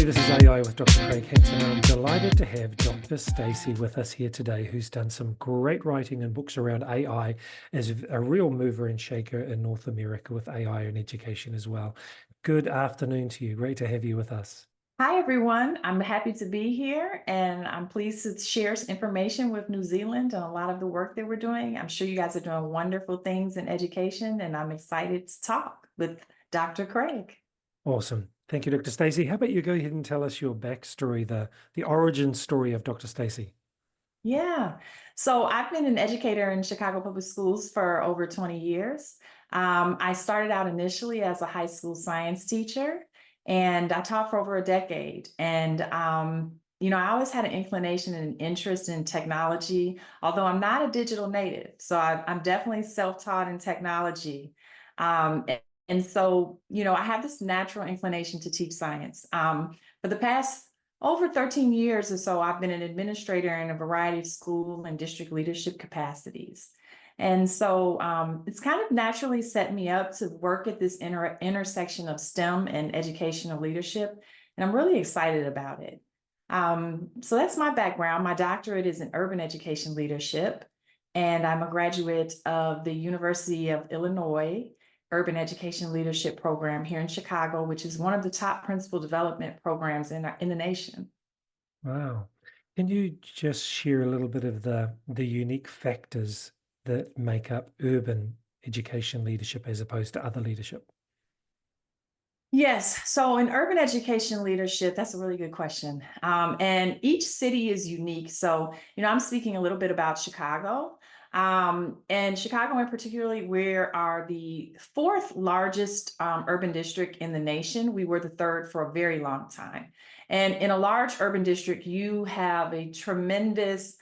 this is AI with Dr. Craig Hansen, and I'm delighted to have Dr. Stacie with us here today, who's done some great writing and books around AI as a real mover and shaker in North America with AI and education as well. Good afternoon to you. Great to have you with us. Hi, everyone. I'm happy to be here and I'm pleased to share some information with New Zealand on a lot of the work that we're doing. I'm sure you guys are doing wonderful things in education, and I'm excited to talk with Dr. Craig. Awesome. Thank you, Dr. Stacie. How about you go ahead and tell us your backstory, the origin story of Dr. Stacie? Yeah. So I've been an educator in Chicago Public Schools for over 20 years. I started out initially as a high school science teacher, and I taught for over a decade. And, I always had an inclination and an interest in technology, although I'm not a digital native. So I'm definitely self-taught in technology. And so, I have this natural inclination to teach science. For the past over 13 years or so, I've been an administrator in a variety of school and district leadership capacities. And so it's kind of naturally set me up to work at this intersection of STEM and educational leadership. And I'm really excited about it. So that's my background. My doctorate is in urban education leadership, and I'm a graduate of the University of Illinois Urban Education Leadership Program here in Chicago, which is one of the top principal development programs in the nation. Wow. Can you just share a little bit of the unique factors that make up urban education leadership as opposed to other leadership? Yes. So in urban education leadership, that's a really good question. And each city is unique. So, I'm speaking a little bit about Chicago. And Chicago in particularly, we are the fourth largest urban district in the nation. We were the third for a very long time. And in a large urban district, you have a tremendous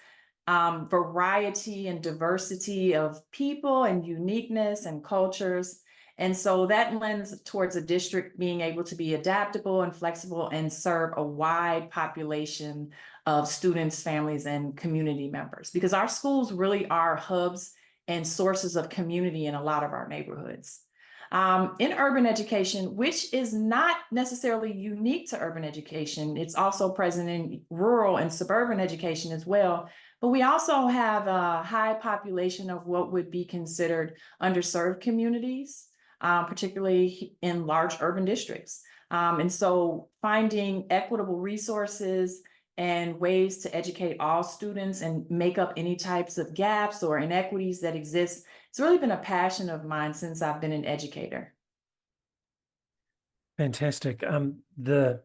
variety and diversity of people and uniqueness and cultures. And so that lends towards a district being able to be adaptable and flexible and serve a wide population of students, families, and community members, because our schools really are hubs and sources of community in a lot of our neighborhoods. In urban education, which is not necessarily unique to urban education, it's also present in rural and suburban education as well. But we also have a high population of what would be considered underserved communities, particularly in large urban districts. And so finding equitable resources and ways to educate all students and make up any types of gaps or inequities that exist, it's really been a passion of mine since I've been an educator. Fantastic. The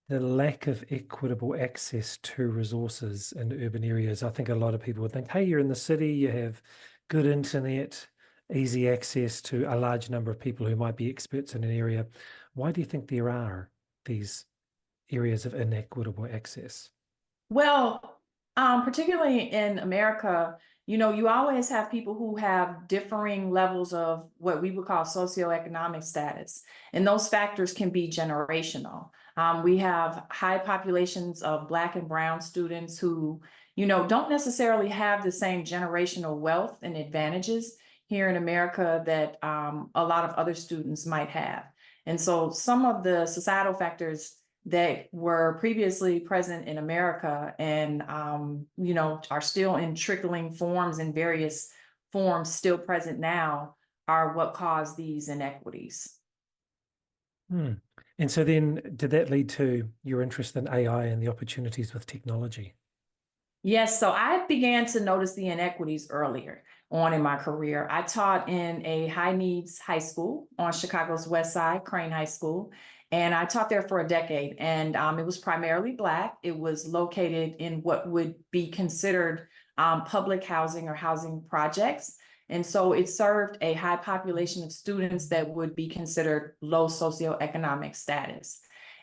lack of equitable access to resources in urban areas. I think a lot of people would think, hey, you're in the city, you have good internet, easy access to a large number of people who might be experts in an area. Why do you think there are these areas of inequitable access? Well, particularly in America, you always have people who have differing levels of what we would call socioeconomic status, and those factors can be generational. We have high populations of Black and Brown students who, don't necessarily have the same generational wealth and advantages here in America that a lot of other students might have. And so some of the societal factors that were previously present in America and are still in trickling forms in various forms still present now are what cause these inequities. Hmm. And so then did that lead to your interest in AI and the opportunities with technology? Yes, so I began to notice the inequities earlier on in my career. I taught in a high needs high school on Chicago's West Side, Crane High School, and I taught there for a decade. And it was primarily Black. It was located in what would be considered public housing or housing projects. And so it served a high population of students that would be considered low socioeconomic status.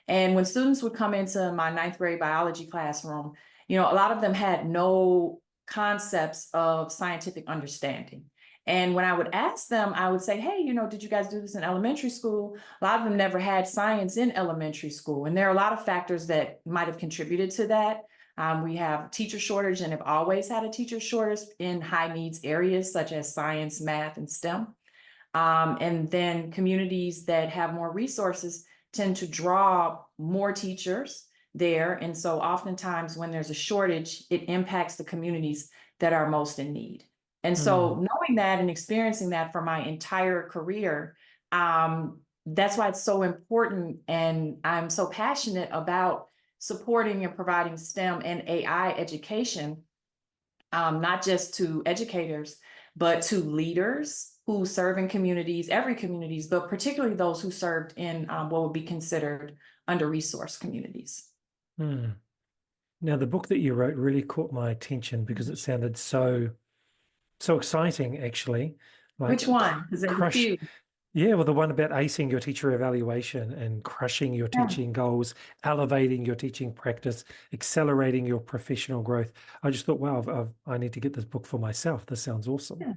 And when students would come into my ninth grade biology classroom, a lot of them had no concepts of scientific understanding. And when I would ask them, I would say, hey, did you guys do this in elementary school? A lot of them never had science in elementary school. And there are a lot of factors that might have contributed to that. We have teacher shortage and have always had a teacher shortage in high needs areas such as science, math, and STEM. And then communities that have more resources tend to draw more teachers there. And so oftentimes when there's a shortage, it impacts the communities that are most in need. And so Mm, knowing that and experiencing that for my entire career, that's why it's so important. And I'm so passionate about supporting and providing STEM and AI education, not just to educators, but to leaders who serve in communities, every communities, but particularly those who served in what would be considered under-resourced communities. mm. Now, the book that you wrote really caught my attention because it sounded so exciting, actually. Which Like one? Because there's a crush, few. yeah, well, the one about acing your teacher evaluation and crushing your teaching goals, elevating your teaching practice, accelerating your professional growth. I just thought, wow, I need to get this book for myself. This sounds awesome. Yeah.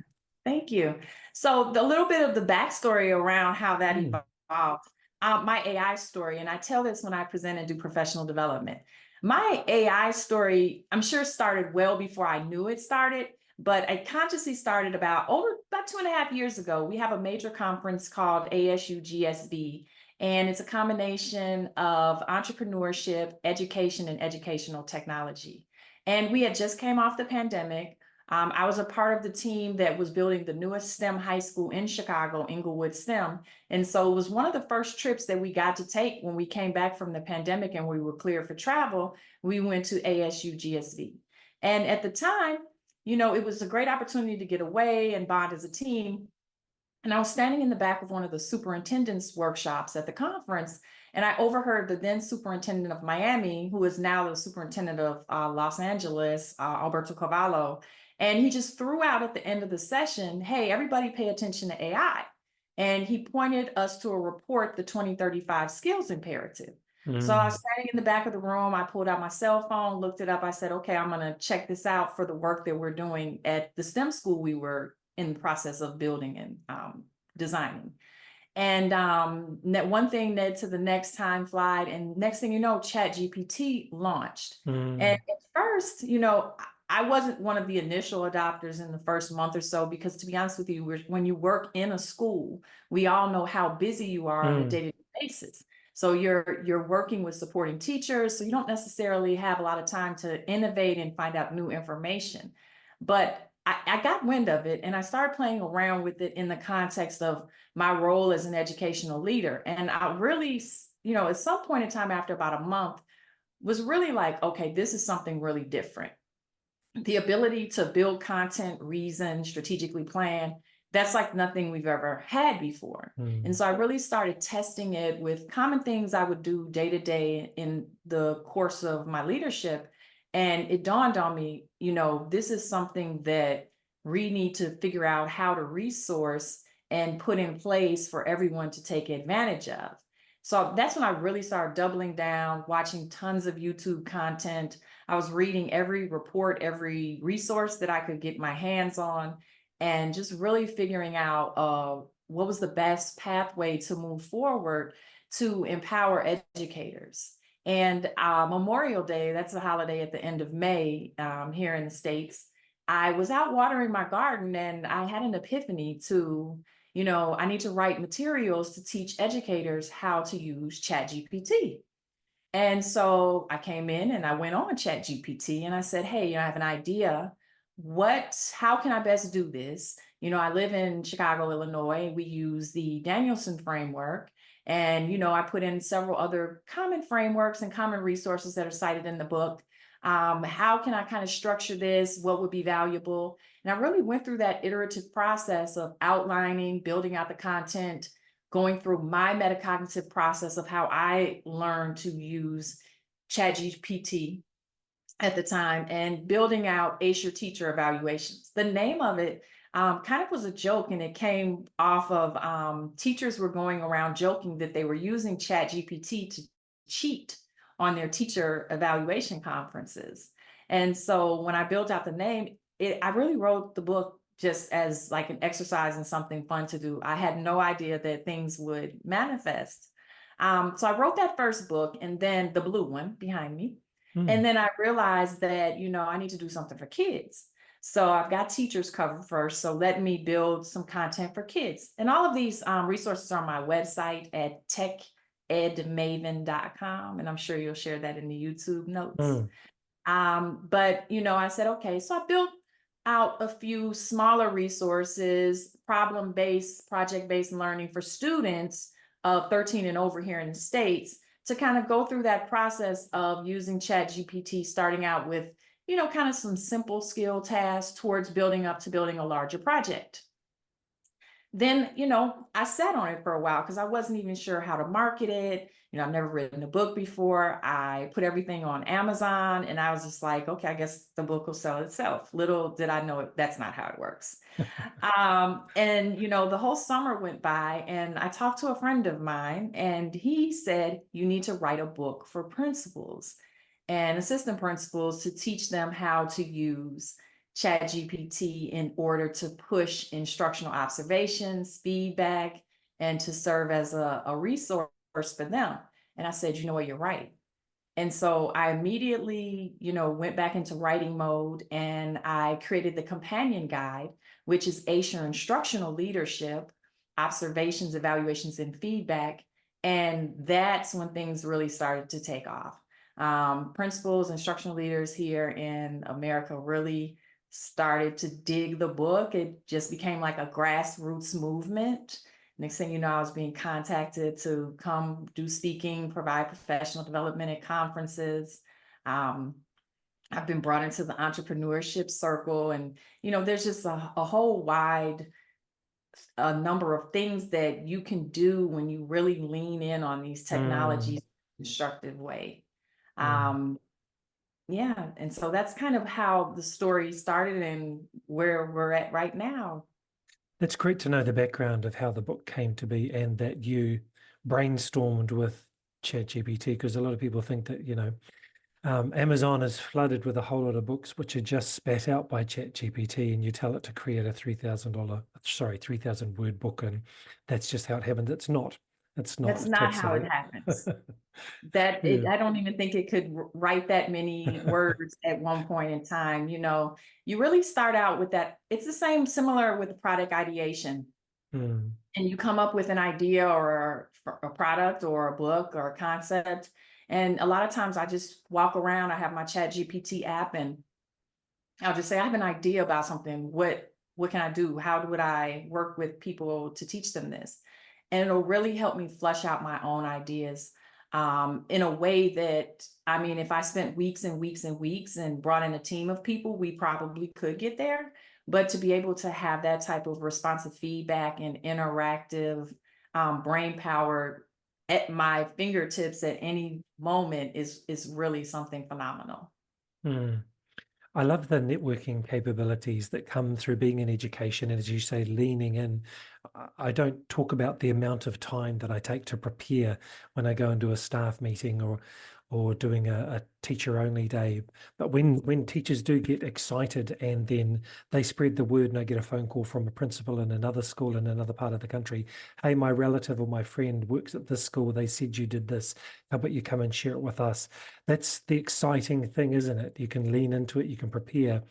Thank you. So the little bit of the backstory around how that Mm, evolved, my AI story, and I tell this when I present and do professional development. My AI story, I'm sure started well before I knew it started, but I consciously started about 2.5 years ago. We have a major conference called ASU GSV, and it's a combination of entrepreneurship, education, and educational technology. And we had just came off the pandemic. I was a part of the team that was building the newest STEM high school in Chicago, Inglewood STEM. And so it was one of the first trips that we got to take when we came back from the pandemic and we were clear for travel. We went to ASU GSV. And at the time, it was a great opportunity to get away and bond as a team. And I was standing in the back of one of the superintendent's workshops at the conference, and I overheard the then superintendent of Miami, who is now the superintendent of Los Angeles, Alberto Cavallo. And he just threw out at the end of the session, hey, everybody pay attention to AI. And he pointed us to a report, the 2035 skills imperative. So I was mm, standing in the back of the room. I pulled out my cell phone, looked it up. I said, okay, I'm going to check this out for the work that we're doing at the STEM school we were in the process of building and designing. And that one thing led to the next time flight. And next thing you know, Chat GPT launched. And mm, at first, I wasn't one of the initial adopters in the first month or so, because to be honest with you, when you work in a school, we all know how busy you are on a mm, day-to-day basis. So you're working with supporting teachers, so you don't necessarily have a lot of time to innovate and find out new information. But I got wind of it and I started playing around with it in the context of my role as an educational leader. And I really, at some point in time after about a month, was really like, okay, this is something really different. The ability to build content, reason, strategically plan, that's like nothing we've ever had before. And mm, so I really started testing it with common things I would do day to day in the course of my leadership. And it dawned on me, this is something that we need to figure out how to resource and put in place for everyone to take advantage of. So that's when I really started doubling down, watching tons of YouTube content. I was reading every report, every resource that I could get my hands on, and just really figuring out what was the best pathway to move forward to empower educators. And Memorial Day, that's a holiday at the end of May here in the States. I was out watering my garden and I had an epiphany to, I need to write materials to teach educators how to use ChatGPT. And so I came in and I went on ChatGPT and I said, hey, I have an idea. How can I best do this? I live in Chicago, Illinois. We use the Danielson framework. And, I put in several other common frameworks and common resources that are cited in the book. How can I kind of structure this? What would be valuable? And I really went through that iterative process of outlining, building out the content, going through my metacognitive process of how I learned to use ChatGPT at the time, and building out Ace Your Teacher evaluations. The name of it kind of was a joke, and it came off of teachers were going around joking that they were using ChatGPT to cheat on their teacher evaluation conferences. And so when I built out the name, I really wrote the book just as like an exercise and something fun to do. I had no idea that things would manifest. So I wrote that first book, and then the blue one behind me. And mm, then I realized that, I need to do something for kids. So I've got teachers covered first. So let me build some content for kids. And all of these resources are on my website at edmaven.com, and I'm sure you'll share that in the YouTube notes. Mm, But I said, okay, so I built out a few smaller resources, problem-based, project-based learning for students of 13 and over here in the States to kind of go through that process of using ChatGPT, starting out with, kind of some simple skill tasks towards building up to building a larger project. Then, I sat on it for a while because I wasn't even sure how to market it. I've never written a book before. I put everything on Amazon and I was just like, okay, I guess the book will sell itself. Little did I know that's not how it works. And the whole summer went by and I talked to a friend of mine and he said, you need to write a book for principals and assistant principals to teach them how to use ChatGPT in order to push instructional observations, feedback, and to serve as a resource for them. And I said, you know what, you're right. And so I immediately, went back into writing mode and I created the companion guide, which is ACER instructional leadership, observations, evaluations, and feedback. And that's when things really started to take off. Principals, instructional leaders here in America really started to dig the book. It just became like a grassroots movement. Next thing you know, I was being contacted to come do speaking, provide professional development at conferences. Um, I've been brought into the entrepreneurship circle, and there's just a whole wide number of things that you can do when you really lean in on these mm, technologies in a constructive way. mm. Um, yeah, and so that's kind of how the story started and where we're at right now. It's great to know the background of how the book came to be and that you brainstormed with ChatGPT, because a lot of people think that, Amazon is flooded with a whole lot of books which are just spat out by ChatGPT, and you tell it to create a $3,000, 3,000 word book, and that's just how it happened. It's not. It's not. That's It's not how it absolute. happens. Yeah. I don't even think it could write that many words at one point in time. You really start out with that. It's the same, similar with the product ideation. Mm, And you come up with an idea or a product or a book or a concept. And a lot of times I just walk around, I have my Chat GPT app and I'll just say, I have an idea about something. What can I do? How would I work with people to teach them this? And it'll really help me flush out my own ideas in a way that, I mean, if I spent weeks and weeks and weeks and brought in a team of people, we probably could get there. But to be able to have that type of responsive feedback and interactive brain power at my fingertips at any moment is really something phenomenal. mm. I love the networking capabilities that come through being in education, and as you say, leaning in. I don't talk about the amount of time that I take to prepare when I go into a staff meeting or doing a teacher only day. But when teachers do get excited and then they spread the word, and I get a phone call from a principal in another school in another part of the country, hey, my relative or my friend works at this school, they said you did this. How about you come and share it with us? That's the exciting thing, isn't it? You can lean into it, you can prepare.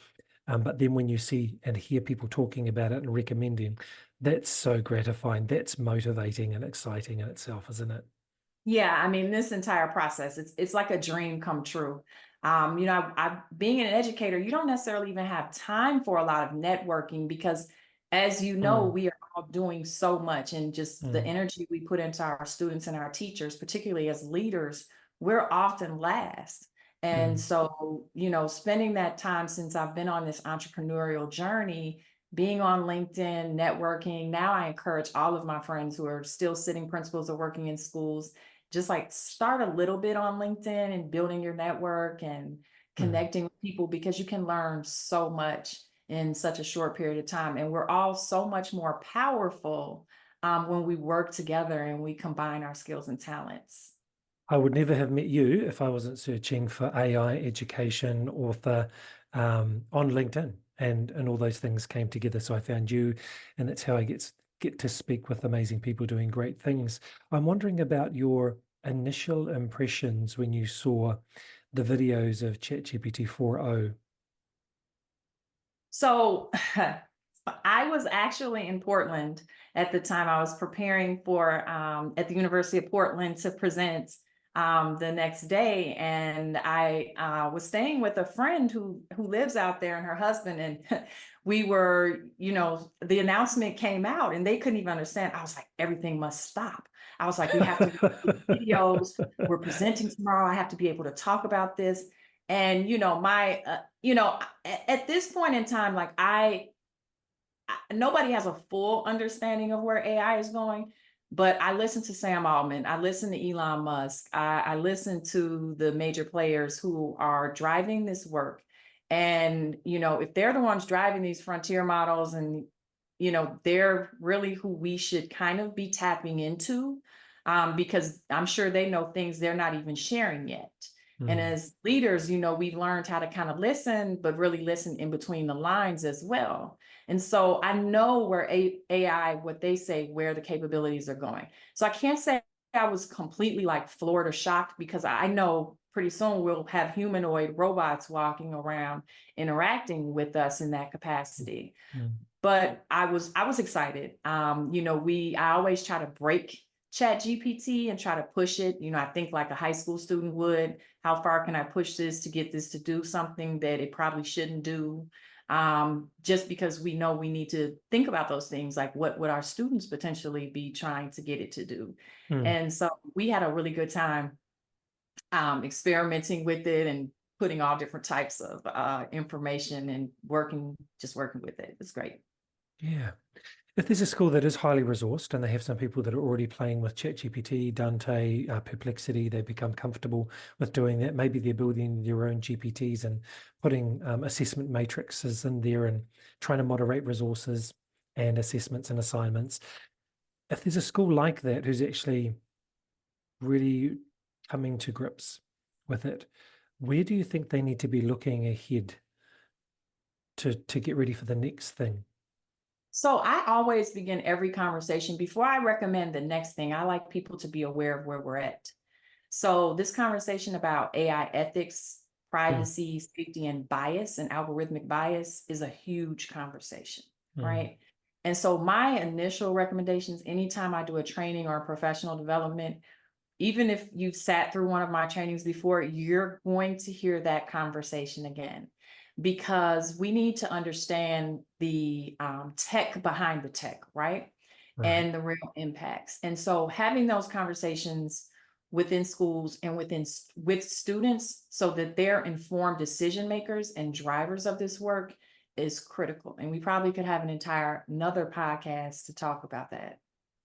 But then when you see and hear people talking about it and recommending, that's so gratifying. That's motivating and exciting in itself, isn't it? Yeah, I mean, this entire process, it's like a dream come true. I being an educator, you don't necessarily even have time for a lot of networking because, as you know, Mm, we are all doing so much, and just the mm, energy we put into our students and our teachers, particularly as leaders, we're often last. And mm. so, spending that time since I've been on this entrepreneurial journey, being on LinkedIn, networking, now I encourage all of my friends who are still sitting principals or working in schools just like start a little bit on LinkedIn and building your network and Mm. connecting with people because you can learn so much in such a short period of time. And we're all so much more powerful when we work together and we combine our skills and talents. I would never have met you if I wasn't searching for AI education author on LinkedIn, and all those things came together. So I found you, and that's how I get to speak with amazing people doing great things. I'm wondering about your initial impressions when you saw the videos of ChatGPT 4.0. So I was actually in Portland at the time. I was preparing for at the University of Portland to present the next day, and I was staying with a friend who lives out there and her husband, and we were, the announcement came out, and they couldn't even understand. I was like, everything must stop. I was like, we have to record videos. We're presenting tomorrow. I have to be able to talk about this. And my at this point in time, like nobody has a full understanding of where AI is going, but I listen to Sam Altman, I listen to Elon Musk, I listen to the major players who are driving this work. And, if they're the ones driving these frontier models and, they're really who we should kind of be tapping into, because I'm sure they know things they're not even sharing yet. And Mm, as leaders, we've learned how to kind of listen, but really listen in between the lines as well. And so I know where AI, what they say, where the capabilities are going. So I can't say I was completely like floored or shocked, because I know pretty soon we'll have humanoid robots walking around interacting with us in that capacity. mm, But I was excited. I always try to break chat GPT and try to push it. I think like a high school student would, how far can I push this to get this to do something that it probably shouldn't do? Just because we know we need to think about those things, like what would our students potentially be trying to get it to do? mm. And so we had a really good time experimenting with it and putting all different types of information and just working with it. It's great. Yeah. If there's a school that is highly resourced and they have some people that are already playing with ChatGPT, Dante, Perplexity, they become comfortable with doing that. Maybe they're building their own GPTs and putting assessment matrices in there and trying to moderate resources and assessments and assignments. If there's a school like that who's actually really coming to grips with it, where do you think they need to be looking ahead to get ready for the next thing? So I always begin every conversation before I recommend the next thing. I like people to be aware of where we're at. So this conversation about AI ethics, Mm, privacy, safety, and bias and algorithmic bias is a huge conversation, mm, right? And so my initial recommendations, anytime I do a training or a professional development, even if you've sat through one of my trainings before, you're going to hear that conversation again, because we need to understand the tech behind the tech, right? right. And the real impacts. And so having those conversations within schools and with students so that they're informed decision makers and drivers of this work is critical. And we probably could have another podcast to talk about that.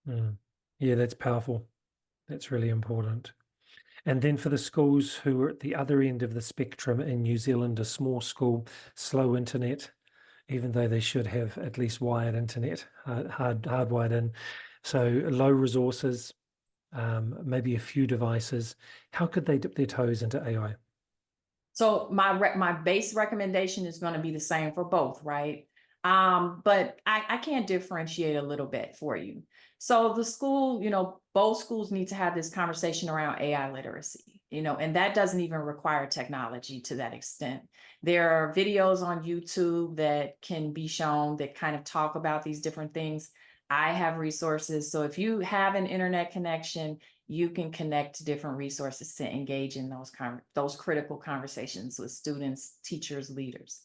Mm. Yeah, that's powerful. That's really important. And then for the schools who are at the other end of the spectrum in New Zealand, a small school, slow internet, even though they should have at least wired internet, hardwired in. So low resources, maybe a few devices. How could they dip their toes into AI? So my base recommendation is going to be the same for both, right? But I can differentiate a little bit for you. So the school, both schools need to have this conversation around AI literacy, and that doesn't even require technology to that extent. There are videos on YouTube that can be shown that kind of talk about these different things. I have resources. So if you have an internet connection, you can connect to different resources to engage in those critical conversations with students, teachers, leaders.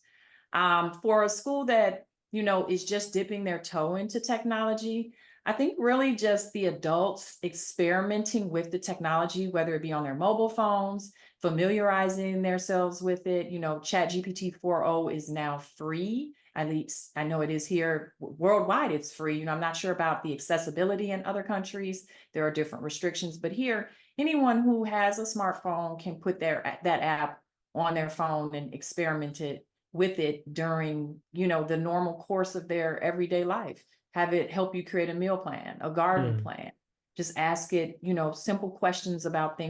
For a school that is just dipping their toe into technology, I think really just the adults experimenting with the technology, whether it be on their mobile phones, familiarizing themselves with it. Chat GPT 4.0 is now free. At least I know it is here worldwide. It's free. I'm not sure about the accessibility in other countries. There are different restrictions, but here, anyone who has a smartphone can put that app on their phone and experiment it with it during, the normal course of their everyday life. Have it help you create a meal plan, a garden Mm, plan. Just ask it, simple questions about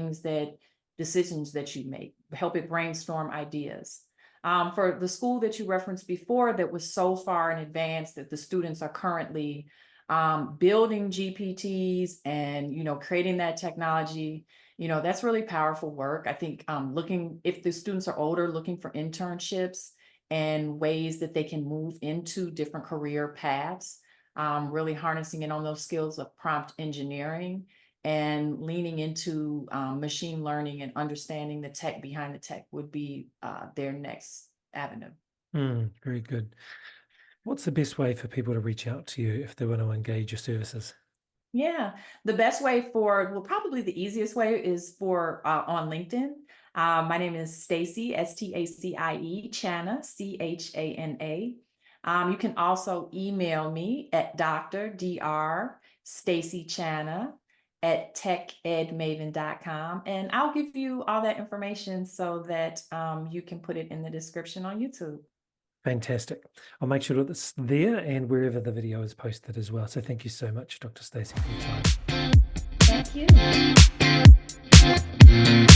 decisions that you make, help it brainstorm ideas. For the school that you referenced before that was so far in advance that the students are currently building GPTs and, creating that technology, that's really powerful work. I think looking, if the students are older, looking for internships and ways that they can move into different career paths, really harnessing in on those skills of prompt engineering and leaning into machine learning and understanding the tech behind the tech would be their next avenue. Very good. What's the best way for people to reach out to you if they want to engage your services? Yeah, the best way for, well, probably the easiest way is for on LinkedIn. My name is Stacie, Stacie Chana, Chana. You can also email me at Dr. Stacie Chana at techedmaven.com, and I'll give you all that information so that you can put it in the description on YouTube. Fantastic. I'll make sure that it's there and wherever the video is posted as well. So thank you so much, Dr. Stacie, for your time. Thank you.